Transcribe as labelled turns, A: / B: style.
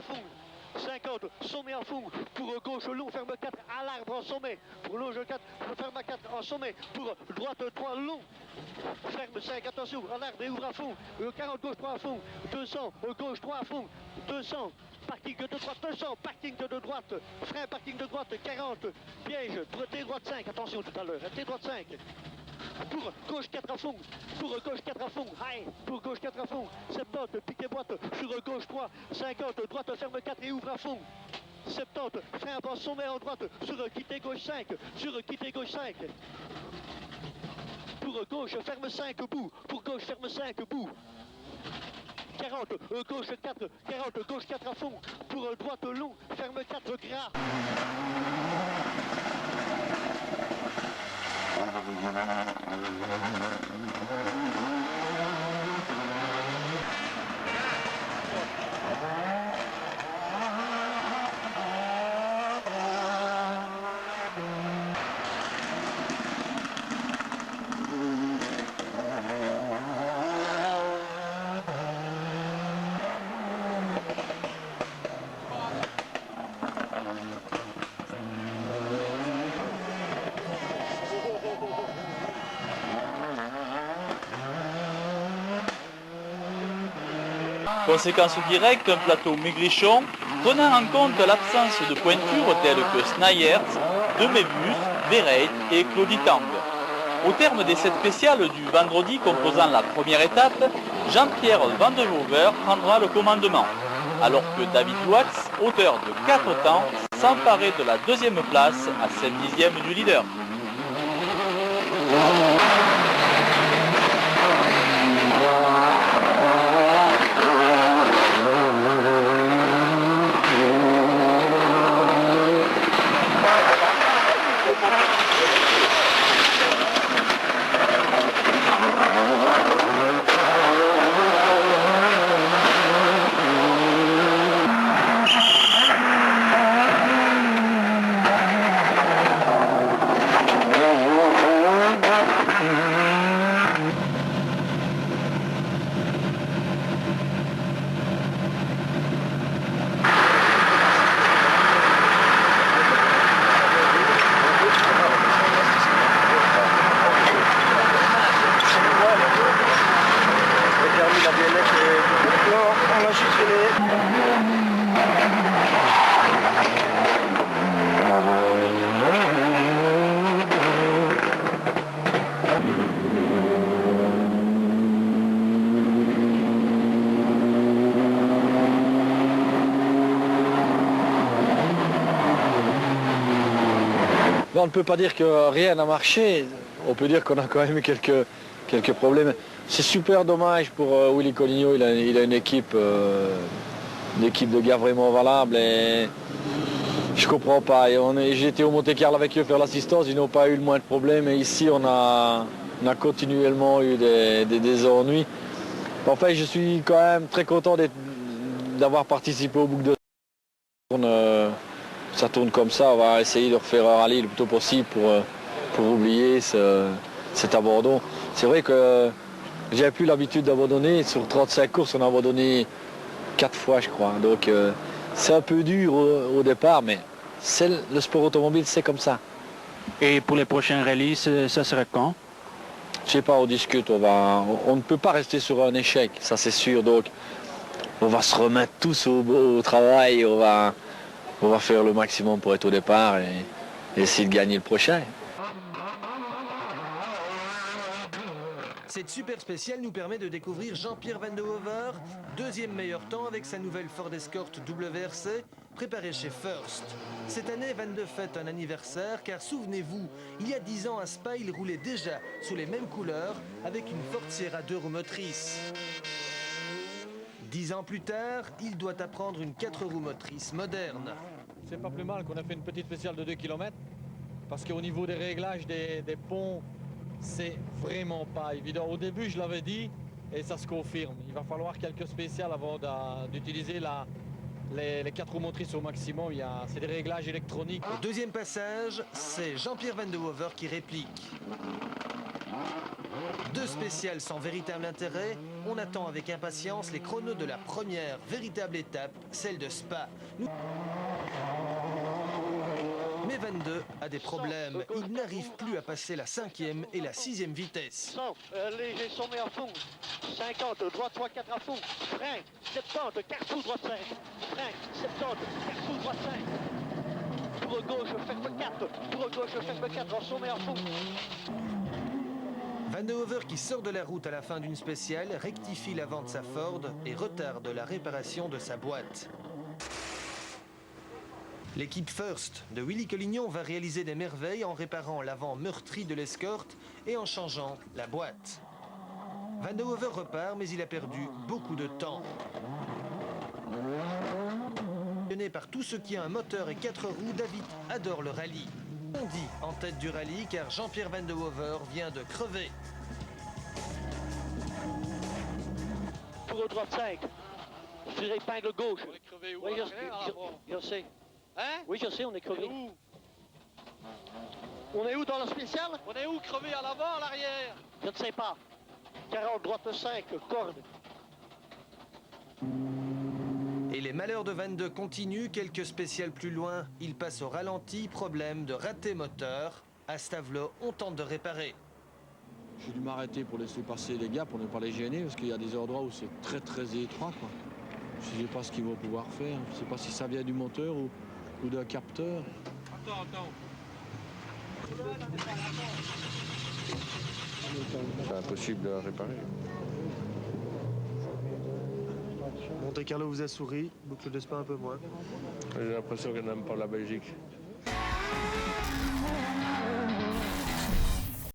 A: à fond. 50, sommet à fond, pour gauche long, ferme 4 à l'arbre en sommet, pour longe 4, ferme 4 en sommet, pour droite 3 long, ferme 5, attention, à l'arbre et ouvre à fond, 40 gauche 3 à fond, 200, gauche 3 à fond, 200, parking de droite, 200, parking de droite, frein parking de droite, 40, piège, droite 5, attention tout à l'heure, droite 5. Pour gauche 4 à fond, pour gauche 4 à fond, aïe, pour gauche 4 à fond, 70, piquet boîte, sur gauche 3, 50, droite ferme 4 et ouvre à fond, 70, frein en sommet en droite, sur quitter gauche 5, sur quitter gauche 5, pour gauche ferme 5 bout, pour gauche ferme 5 bout, 40, gauche 4, 40, gauche 4 à fond, pour droite long, ferme 4 gras.
B: Conséquence directe, un plateau maigrichon, prenant en compte l'absence de pointures telles que Snayers, De Mebus, Verreit et Clauditang. Au terme des 7 spéciales du vendredi composant la première étape, Jean-Pierre Van de Vover prendra le commandement, alors que David Watts, auteur de 4 temps, s'emparait de la deuxième place à 7/10 du leader.
C: On ne peut pas dire que rien n'a marché, on peut dire qu'on a quand même eu quelques problèmes. C'est super dommage pour Willy Collignon, il a une équipe de gars vraiment valable et je comprends pas. J'étais au Monte-Carlo avec eux faire l'assistance, ils n'ont pas eu le moins de problèmes et ici on a continuellement eu des ennuis. Enfin, je suis quand même très content d'avoir participé au boucle de ça tourne comme ça, on va essayer de refaire un rallye le plus tôt possible pour oublier cet abandon. C'est vrai que j'avais plus l'habitude d'abandonner, sur 35 courses on a abandonné 4 fois je crois, donc c'est un peu dur au départ, mais le sport automobile c'est comme ça.
D: Et pour les prochains rallyes, ça serait quand?
C: Je sais pas, on discute, on ne peut pas rester sur un échec, ça c'est sûr, donc on va se remettre tous au travail, on va faire le maximum pour être au départ et essayer de gagner le prochain.
E: Cette super spéciale nous permet de découvrir Jean-Pierre Van de Vover, deuxième meilleur temps avec sa nouvelle Ford Escort WRC, préparée chez First. Cette année, Van de fête un anniversaire car souvenez-vous, il y a 10 ans à Spa, il roulait déjà sous les mêmes couleurs avec une Ford Sierra 2 roues motrices. 10 ans plus tard, il doit apprendre une 4 roues motrices moderne.
C: C'est pas plus mal qu'on a fait une petite spéciale de 2 km parce qu'au niveau des réglages des ponts, c'est vraiment pas évident. Au début, je l'avais dit et ça se confirme. Il va falloir quelques spéciales avant d'utiliser les 4 roues motrices au maximum. C'est des réglages électroniques.
E: Au deuxième passage, c'est Jean-Pierre Van de Vover qui réplique. Deux spéciales sans véritable intérêt, on attend avec impatience les chronos de la première véritable étape, celle de Spa. Mais 22 a des problèmes. Il n'arrive plus à passer la 5e et la 6e vitesse.
A: 100, léger sommet à fond. 50, droite 3, 4 à fond. Frein, 70, carrefour droite 5. Frein, 70, carrefour droite 5. Pour gauche, ferme 4. Pour gauche, ferme 4, en sommet à fond.
E: Van de Hover, qui sort de la route à la fin d'une spéciale, rectifie l'avant de sa Ford et retarde la réparation de sa boîte. L'équipe First de Willy Collignon va réaliser des merveilles en réparant l'avant meurtri de l'Escort et en changeant la boîte. Van de Hover repart, mais il a perdu beaucoup de temps. Mené par tout ce qui a un moteur et 4 roues, David adore le rallye. On dit en tête du rallye car Jean-Pierre Van de Hover vient de crever.
A: Pour droite 5. Sur épingle gauche.
F: On est crevé où?
A: Oui,
F: Rien,
A: je sais.
F: Hein?
A: Oui, je sais, on est crevé.
F: Où?
A: On est où dans la spéciale?
F: On est où crevé, à l'avant, à l'arrière?
A: Je ne sais pas. 40, droite 5, corde.
E: Et les malheurs de 22 continuent. Quelques spéciales plus loin, il passe au ralenti. Problème de raté moteur. À Stavelot, on tente de réparer.
C: J'ai dû m'arrêter pour laisser passer les gars, pour ne pas les gêner, parce qu'il y a des endroits où c'est très étroit, quoi. Je ne sais pas ce qu'ils vont pouvoir faire. Je ne sais pas si ça vient du moteur ou d'un capteur.
F: Attends.
G: C'est impossible à réparer.
E: Monte Carlo vous a souri, boucle de Spa un peu moins.
G: J'ai l'impression qu'elle n'aime pas la Belgique.